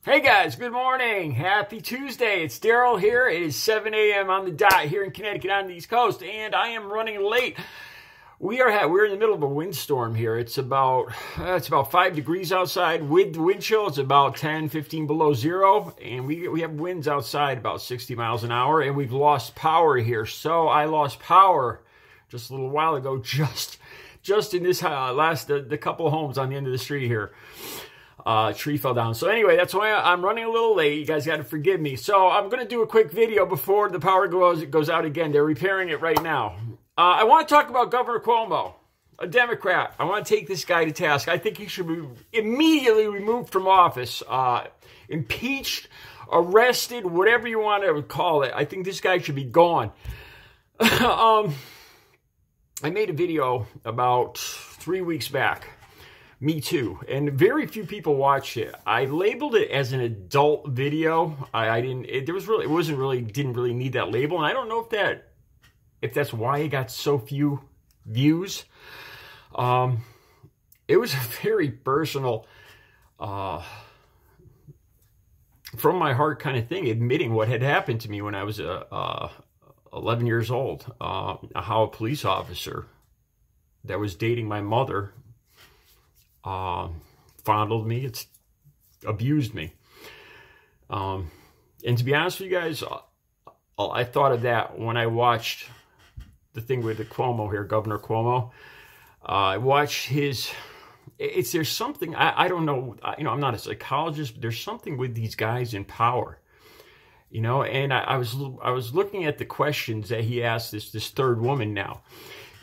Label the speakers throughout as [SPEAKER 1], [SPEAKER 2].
[SPEAKER 1] Hey guys, good morning. Happy Tuesday. It's Daryl here. It is 7 a.m. on the dot here in Connecticut on the East Coast, and I am running late. We're in the middle of a windstorm here. It's about 5 degrees outside. With the wind chill, it's about 10, 15 below zero, and we have winds outside about 60 miles an hour, and we've lost power here. So I lost power just a little while ago, just in this the couple of homes on the end of the street here. Tree fell down. So anyway, that's why I'm running a little late. You guys got to forgive me. So I'm going to do a quick video before the power goes out again. They're repairing it right now. I want to talk about Governor Cuomo, a Democrat. I want to take this guy to task. I think he should be immediately removed from office, impeached, arrested, whatever you want to call it. I think this guy should be gone. I made a video about 3 weeks back. Me too, and very few people watched it. I labeled it as an adult video. Didn't really need that label, and I don't know if that's why it got so few views. It was a very personal, from my heart kind of thing, admitting what had happened to me when I was 11 years old. How a police officer that was dating my mother fondled me, it's abused me. And to be honest with you guys, I thought of that when I watched the thing with the Cuomo here, Governor Cuomo. I watched there's something, I don't know, I'm not a psychologist, but there's something with these guys in power, and I was looking at the questions that he asked this third woman now,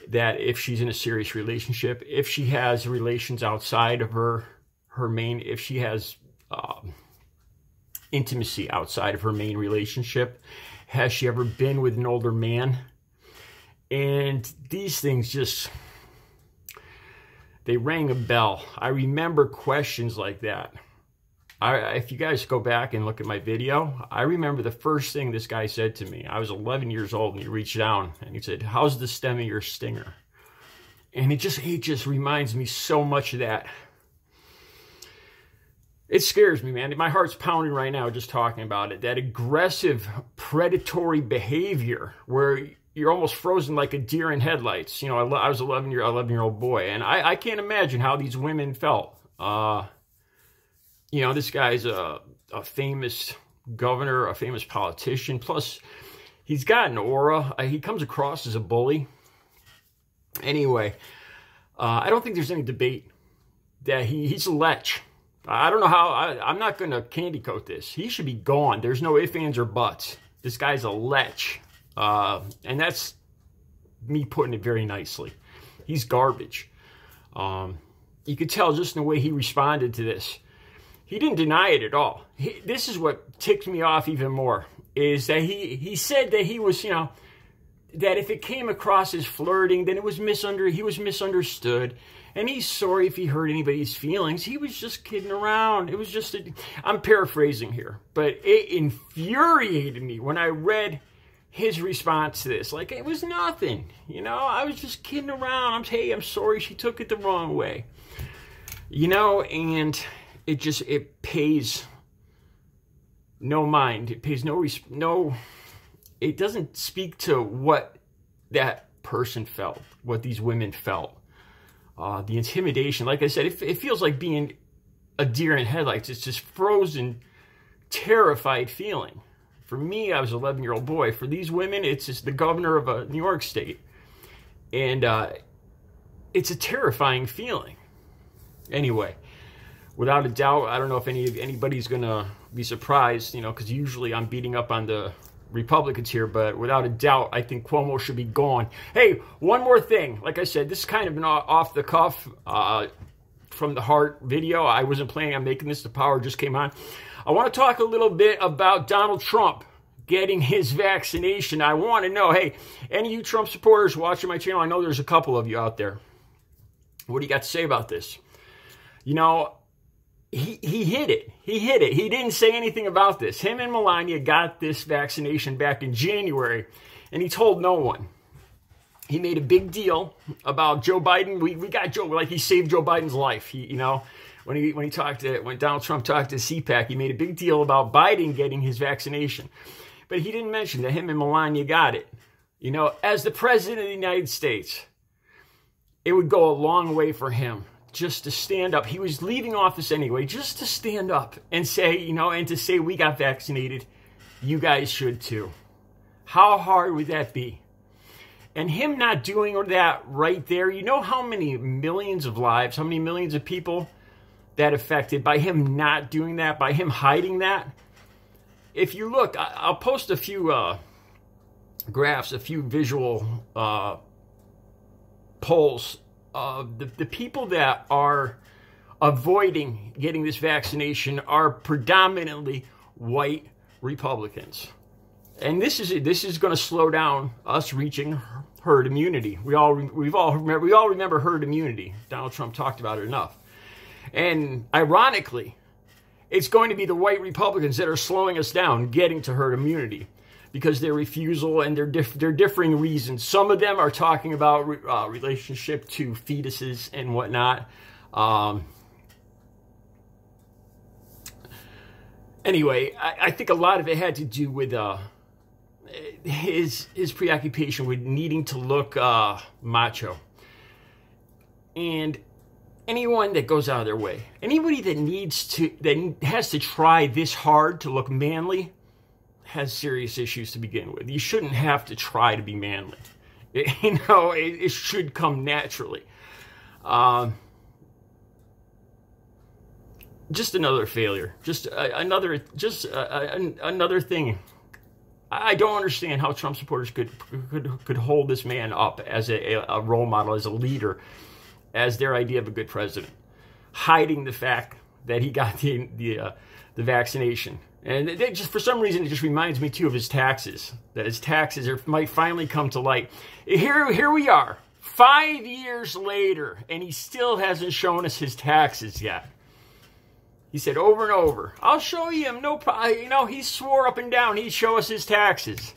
[SPEAKER 1] that if she's in a serious relationship, if she has relations outside of her main, if she has intimacy outside of her main relationship, has she ever been with an older man? And these things they rang a bell. I remember questions like that. If you guys go back and look at my video, I remember the first thing this guy said to me. I was 11 years old, and he reached down and he said, "How's the stem of your stinger?" And it just reminds me so much of that. It scares me, man. My heart's pounding right now just talking about it. That aggressive, predatory behavior where you're almost frozen like a deer in headlights. I was an 11-year-old boy, and I can't imagine how these women felt. This guy's a famous governor, a famous politician. Plus, he's got an aura. He comes across as a bully. Anyway, I don't think there's any debate that he's a lech. I don't know how. I'm not going to candy coat this. He should be gone. There's no ifs, ands, or buts. This guy's a lech. And that's me putting it very nicely. He's garbage. You could tell just in the way he responded to this. He didn't deny it at all. This is what ticked me off even more, is that he said that he was, that if it came across as flirting, then he was misunderstood. And he's sorry if he hurt anybody's feelings. He was just kidding around. It was just, I'm paraphrasing here, but it infuriated me when I read his response to this. Like, it was nothing, I was just kidding around. I'm sorry she took it the wrong way, and it pays no mind. It pays it doesn't speak to what that person felt, what these women felt. The intimidation, like I said, it feels like being a deer in headlights. It's just frozen, terrified feeling. For me, I was an 11-year-old boy. For these women, it's just the governor of a New York state. And it's a terrifying feeling. Anyway, without a doubt, I don't know if anybody's going to be surprised, because usually I'm beating up on the Republicans here, but without a doubt, I think Cuomo should be gone. Hey, one more thing. Like I said, this is kind of an off the cuff, from the heart video. I wasn't planning on making this. The power just came on. I want to talk a little bit about Donald Trump getting his vaccination. I want to know, hey, any of you Trump supporters watching my channel, I know there's a couple of you out there. What do you got to say about this? He hid it. He hid it. He didn't say anything about this. Him and Melania got this vaccination back in January, and he told no one. He made a big deal about Joe Biden. We got Joe, like he saved Joe Biden's life. when Donald Trump talked to CPAC, he made a big deal about Biden getting his vaccination. But he didn't mention that him and Melania got it. You know, as the president of the United States, it would go a long way for him just to stand up. He was leaving office anyway, just to stand up and say, you know, and to say, we got vaccinated. You guys should too. How hard would that be? And him not doing that right there, you know how many millions of lives, how many millions of people that affected by him not doing that, by him hiding that? If you look, I'll post a few graphs, a few visual polls of the people that are avoiding getting this vaccination are predominantly white Republicans. And this is going to slow down us reaching herd immunity. We all remember herd immunity. Donald Trump talked about it enough. And ironically, it's going to be the white Republicans that are slowing us down getting to herd immunity because their refusal and their differing reasons. Some of them are talking about relationship to fetuses and whatnot. Anyway, I think a lot of it had to do with his preoccupation with needing to look macho. And anyone that goes out of their way, anybody that has to try this hard to look manly, has serious issues to begin with. You shouldn't have to try to be manly. It should come naturally. Just another failure. Just another thing. I don't understand how Trump supporters could hold this man up as a role model, as a leader, as their idea of a good president, hiding the fact that he got the vaccination. And it just, for some reason, it just reminds me, too, of his taxes, that his taxes might finally come to light. Here we are, 5 years later, and he still hasn't shown us his taxes yet. He said over and over, I'll show you him, no problem. You know, he swore up and down he'd show us his taxes.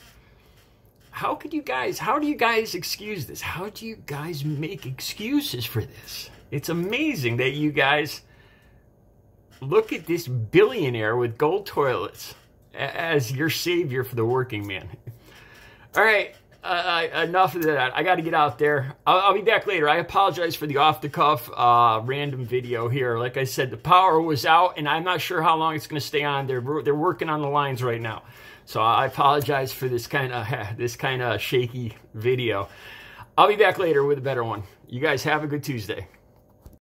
[SPEAKER 1] How do you guys excuse this? How do you guys make excuses for this? It's amazing that you guys look at this billionaire with gold toilets as your savior for the working man. All right, enough of that. I got to get out there. I'll be back later. I apologize for the off-the-cuff random video here. Like I said, the power was out, and I'm not sure how long it's going to stay on. They're working on the lines right now. So I apologize for this kind of shaky video. I'll be back later with a better one. You guys have a good Tuesday.